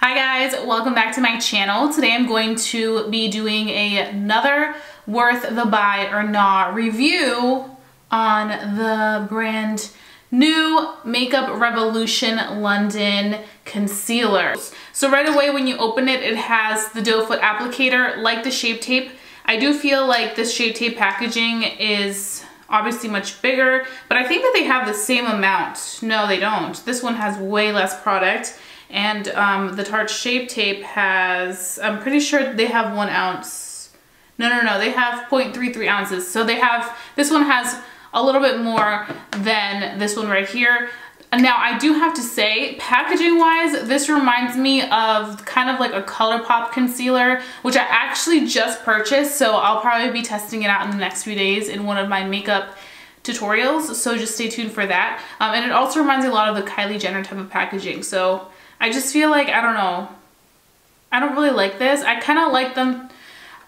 Hi guys, welcome back to my channel. Today I'm going to be doing another worth the buy or not review on the brand new Makeup Revolution London concealer. So right away when you open it, it has the doe foot applicator like the Shape Tape. I do feel like this Shape Tape packaging is obviously much bigger, but I think that they have the same amount. No, they don't. This one has way less product. And the Tarte Shape Tape has, I'm pretty sure they have 1 ounce. No, they have 0.33 ounces. So they have, this one has a little bit more than this one right here. And now I do have to say, packaging wise, this reminds me of kind of like a ColourPop concealer, which I actually just purchased. So I'll probably be testing it out in the next few days in one of my makeup tutorials. So just stay tuned for that. And it also reminds me a lot of the Kylie Jenner type of packaging. So I just feel like, I don't know, I don't really like this. I kind of like them,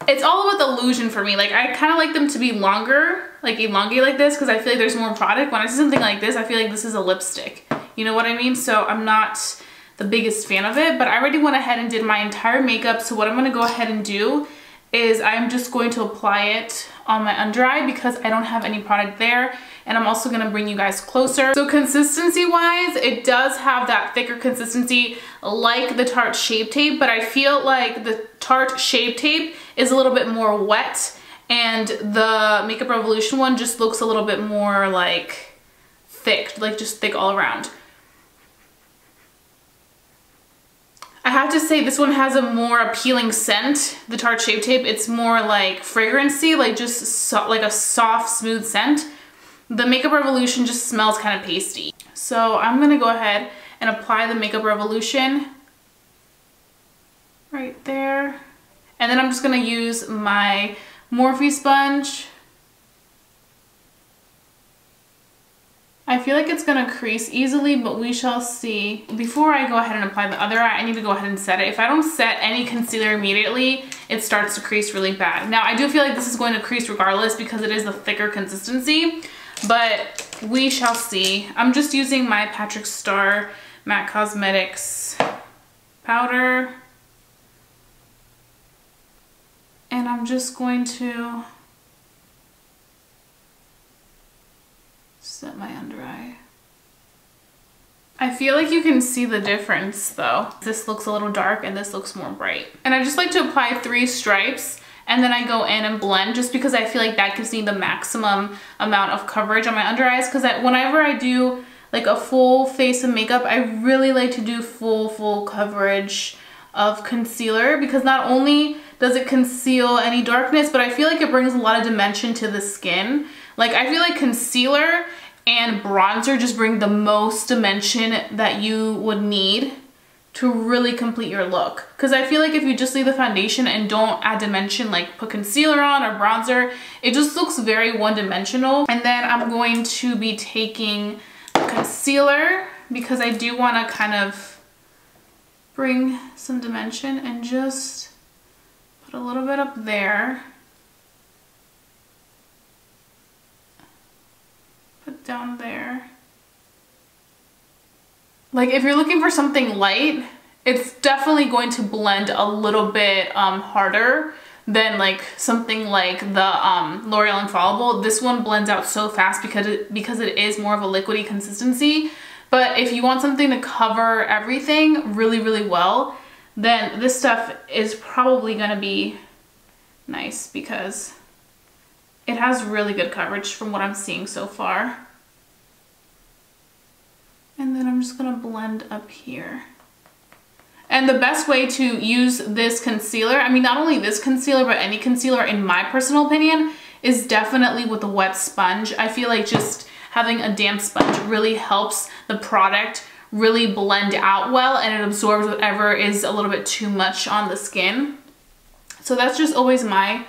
it's all about the illusion for me. Like I kind of like them to be longer, like elongate like this, because I feel like there's more product. When I see something like this, I feel like this is a lipstick. You know what I mean? So I'm not the biggest fan of it, but I already went ahead and did my entire makeup. So what I'm going to go ahead and do is I'm just going to apply it on my under eye because I don't have any product there. And I'm also gonna bring you guys closer. So consistency wise, it does have that thicker consistency like the Tarte Shape Tape, but I feel like the Tarte Shape Tape is a little bit more wet and the Makeup Revolution one just looks a little bit more like thick, like just thick all around. I have to say this one has a more appealing scent. The Tarte Shape Tape, it's more like fragrancy, like just like a soft, smooth scent. The Makeup Revolution just smells kind of pasty. So I'm gonna go ahead and apply the Makeup Revolution right there. And then I'm just gonna use my Morphe sponge. I feel like it's gonna crease easily, but we shall see. Before I go ahead and apply the other eye, I need to go ahead and set it. If I don't set any concealer immediately, it starts to crease really bad. Now, I do feel like this is going to crease regardless because it is the thicker consistency, but we shall see. I'm just using my Patrick Star Matte Cosmetics powder. And I'm just going to set my under eye. I feel like you can see the difference though. This looks a little dark and this looks more bright. And I just like to apply 3 stripes and then I go in and blend just because I feel like that gives me the maximum amount of coverage on my under eyes, because whenever I do like a full face of makeup, I really like to do full coverage of concealer, because not only does it conceal any darkness, but I feel like it brings a lot of dimension to the skin. Like I feel like concealer and bronzer just bring the most dimension that you would need to really complete your look. Because I feel like if you just leave the foundation and don't add dimension, like put concealer on or bronzer, it just looks very one-dimensional. And then I'm going to be taking concealer because I do want to kind of bring some dimension and just put a little bit up there. Put down there. Like if you're looking for something light, it's definitely going to blend a little bit harder than like something like the L'Oreal Infallible. This one blends out so fast because it is more of a liquidy consistency. But if you want something to cover everything really well, then this stuff is probably gonna be nice because it has really good coverage from what I'm seeing so far. And then I'm just gonna blend up here. And the best way to use this concealer, I mean not only this concealer, but any concealer in my personal opinion, is definitely with a wet sponge. I feel like just having a damp sponge really helps the product really blend out well and it absorbs whatever is a little bit too much on the skin. So that's just always my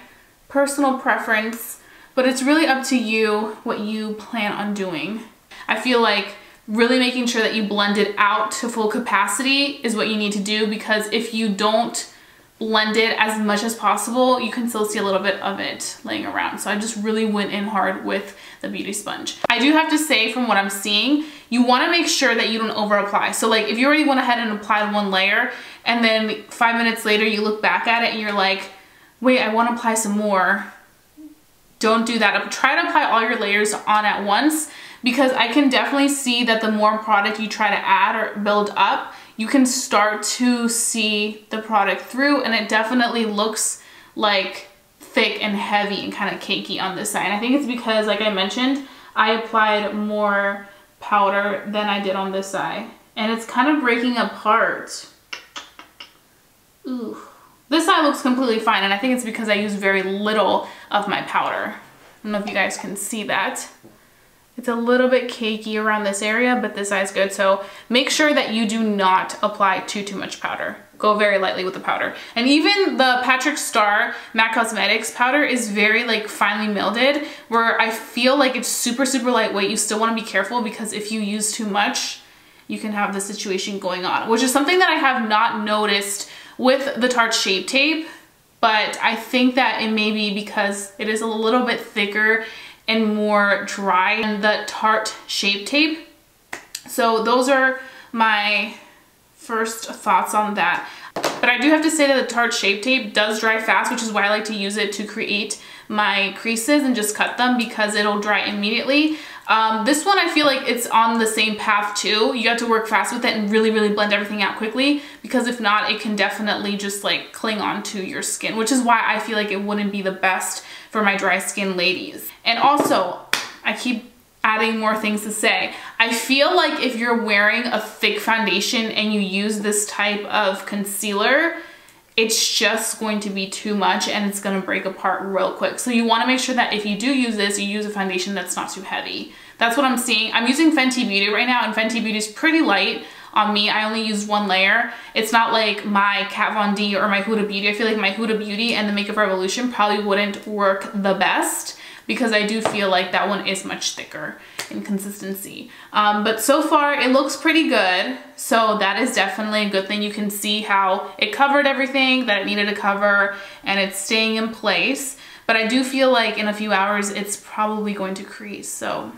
personal preference, but it's really up to you what you plan on doing. I feel like really making sure that you blend it out to full capacity is what you need to do, because if you don't blend it as much as possible, you can still see a little bit of it laying around. So I just really went in hard with the beauty sponge. I do have to say, from what I'm seeing, you want to make sure that you don't over apply. So like if you already went ahead and applied one layer and then 5 minutes later you look back at it and you're like, wait, I want to apply some more. Don't do that. Try to apply all your layers on at once, because I can definitely see that the more product you try to add or build up, you can start to see the product through, and it definitely looks like thick and heavy and kind of cakey on this side. And I think it's because, like I mentioned, I applied more powder than I did on this side, and it's kind of breaking apart. Ooh. This side looks completely fine, and I think it's because I use very little of my powder. I don't know if you guys can see that. It's a little bit cakey around this area, but this side's good. So make sure that you do not apply too much powder. Go very lightly with the powder. And even the Patrick Star Matte Cosmetics powder is very like finely milded, where I feel like it's super lightweight. You still want to be careful, because if you use too much, you can have the situation going on, which is something that I have not noticed with the Tarte Shape Tape, but I think that it may be because it is a little bit thicker and more dry than the Tarte Shape Tape. So those are my first thoughts on that. But I do have to say that the Tarte Shape Tape does dry fast, which is why I like to use it to create my creases and just cut them, because it'll dry immediately. This one, I feel like it's on the same path too. You have to work fast with it and really blend everything out quickly, because if not, it can definitely just like cling onto your skin, which is why I feel like it wouldn't be the best for my dry skin ladies. And also, I keep adding more things to say. I feel like if you're wearing a thick foundation and you use this type of concealer, it's just going to be too much and it's gonna break apart real quick. So you wanna make sure that if you do use this, you use a foundation that's not too heavy. That's what I'm seeing. I'm using Fenty Beauty right now, and Fenty Beauty is pretty light on me. I only used one layer. It's not like my Kat Von D or my Huda Beauty. I feel like my Huda Beauty and the Makeup Revolution probably wouldn't work the best, because I do feel like that one is much thicker in consistency. But so far it looks pretty good. So that is definitely a good thing. You can see how it covered everything that it needed to cover, and it's staying in place. But I do feel like in a few hours it's probably going to crease. So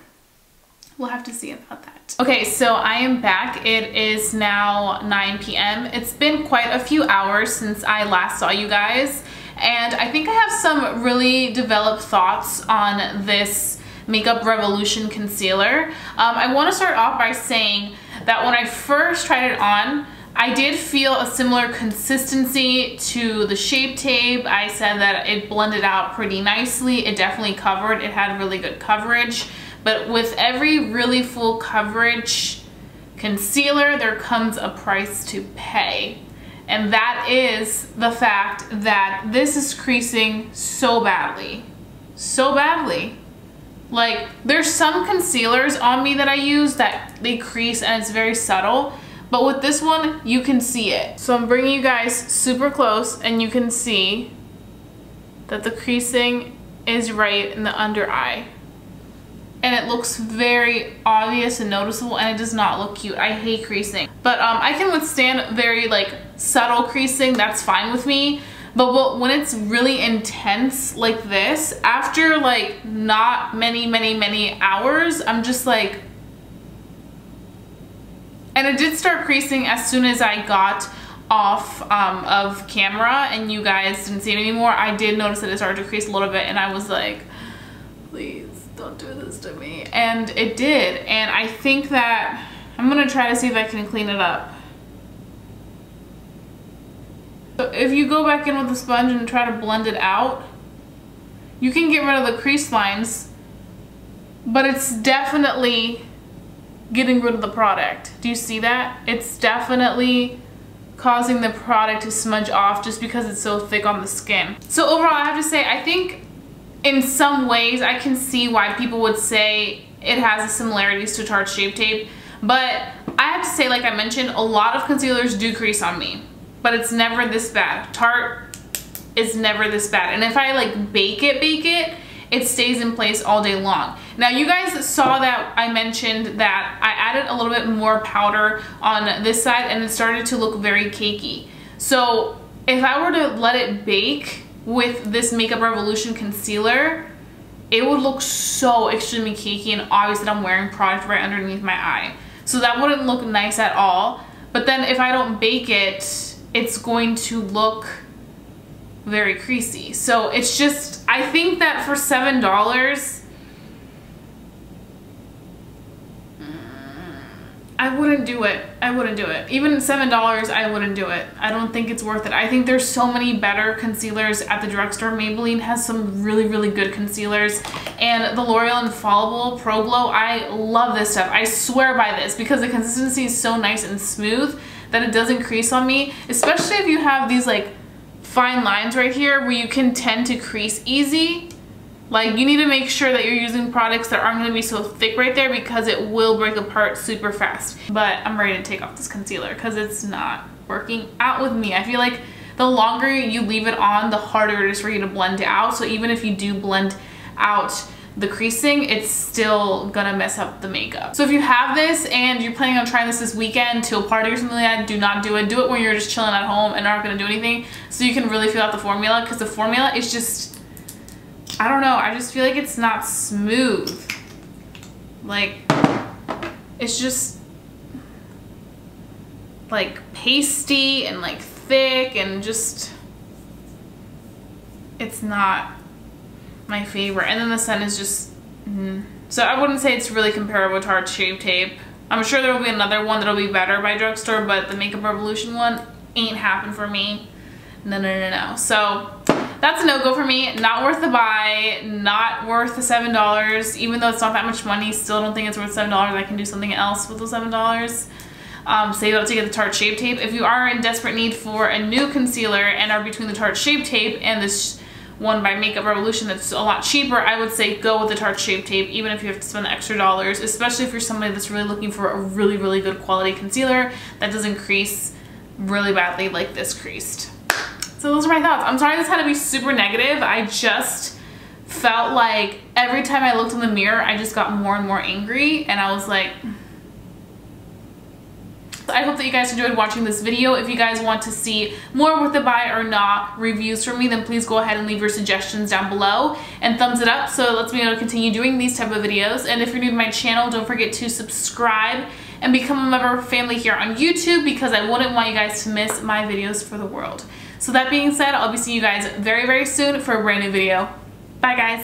we'll have to see about that. Okay, so I am back. It is now 9 p.m. It's been quite a few hours since I last saw you guys, and I think I have some really developed thoughts on this Makeup Revolution concealer. I want to start off by saying that when I first tried it on, I did feel a similar consistency to the Shape Tape. I said that it blended out pretty nicely. It definitely covered. It had really good coverage. But with every really full coverage concealer, there comes a price to pay. And that is the fact that this is creasing so badly. So badly. Like, there's some concealers on me that I use that they crease and it's very subtle. But with this one, you can see it. So I'm bringing you guys super close, and you can see that the creasing is right in the under eye. And it looks very obvious and noticeable, and it does not look cute. I hate creasing. But I can withstand very like subtle creasing. That's fine with me. But when it's really intense like this, after like not many hours, I'm just like... And it did start creasing as soon as I got off of camera and you guys didn't see it anymore. I did notice that it started to crease a little bit, and I was like, please don't do this to me. And it did. And I think that I'm gonna try to see if I can clean it up. So if you go back in with the sponge and try to blend it out, you can get rid of the crease lines, but it's definitely getting rid of the product. Do you see that? It's definitely causing the product to smudge off just because it's so thick on the skin. So overall, I have to say, I think in some ways I can see why people would say it has similarities to Tarte Shape Tape, but I have to say, like I mentioned, a lot of concealers do crease on me, but it's never this bad. Tarte is never this bad, and if I like bake it, it stays in place all day long. Now you guys saw that I mentioned that I added a little bit more powder on this side and it started to look very cakey. So if I were to let it bake with this Makeup Revolution concealer, it would look so extremely cakey and obvious that I'm wearing product right underneath my eye. So that wouldn't look nice at all. But then if I don't bake it, it's going to look very creasy. So it's just, I think that for $7, I wouldn't do it. I wouldn't do it. Even $7, I wouldn't do it. I don't think it's worth it. I think there's so many better concealers at the drugstore. Maybelline has some really, really good concealers. And the L'Oreal Infallible Pro Glow, I love this stuff. I swear by this because the consistency is so nice and smooth that it doesn't crease on me. Especially if you have these like fine lines right here where you can tend to crease easy. Like, you need to make sure that you're using products that aren't going to be so thick right there because it will break apart super fast. But I'm ready to take off this concealer because it's not working out with me. I feel like the longer you leave it on, the harder it is for you to blend it out. So even if you do blend out the creasing, it's still gonna mess up the makeup. So if you have this and you're planning on trying this weekend to a party or something like that, do not do it. Do it when you're just chilling at home and aren't gonna do anything, so you can really feel out the formula, because the formula is just, I don't know, I just feel like it's not smooth. Like, it's just like pasty and like thick and just, it's not my favorite. And then the scent is just, so I wouldn't say it's really comparable to our Shape Tape. I'm sure there will be another one that'll be better by drugstore, but the Makeup Revolution one ain't happened for me. No, no, no, no. So that's a no-go for me. Not worth the buy, not worth the $7. Even though it's not that much money, still don't think it's worth $7. I can do something else with the $7. Save up to get the Tarte Shape Tape. If you are in desperate need for a new concealer and are between the Tarte Shape Tape and this one by Makeup Revolution that's a lot cheaper, I would say go with the Tarte Shape Tape, even if you have to spend the extra dollars, especially if you're somebody that's really looking for a really, really good quality concealer that doesn't crease really badly like this creased. So those are my thoughts. I'm sorry this had to be super negative. I just felt like every time I looked in the mirror, I just got more and more angry, and I was like, I hope that you guys enjoyed watching this video. If you guys want to see more worth the buy or not reviews from me, then please go ahead and leave your suggestions down below and thumbs it up so it lets me know to continue doing these type of videos. And if you're new to my channel, don't forget to subscribe and become a member of family here on YouTube, because I wouldn't want you guys to miss my videos for the world. So that being said, I'll be seeing you guys very, very soon for a brand new video. Bye guys.